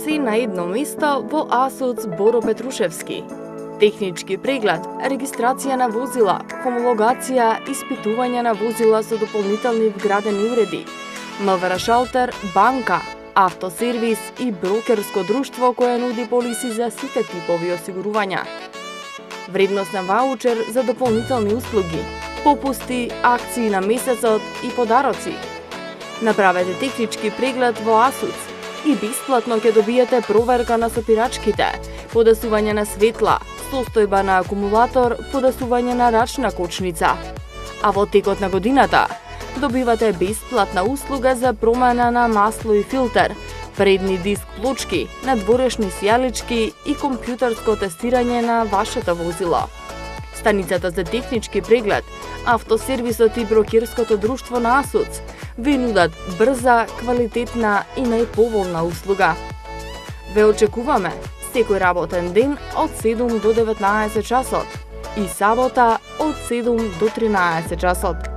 Се на едно место во АСУЦ Боро Петрушевски. Технички преглед, регистрација на возила, хомологација, испитување на возила со дополнителни вградени уреди, МВР шалтер, банка, автосервис и брокерско друштво кое нуди полиси за сите типови осигурувања. Вредност на ваучер за дополнителни услуги, попусти, акции на месецот и подароци. Направете технички преглед во АСУЦ и бесплатно ќе добиете проверка на сопирачките, подасување на светла, состојба на акумулатор, подасување на рачна кочница. А во текот на годината добивате бесплатна услуга за промена на масло и филтер, предни диск плочки, надворешни сијалички и компјутерско тестирање на вашето возило. Станицата за технички преглед, автосервисот и брокерското друштво на АСУЦ ви нудат брза, квалитетна и најповолна услуга. Ве очекуваме секој работен ден од 7 до 19 часот и сабота од 7 до 13 часот.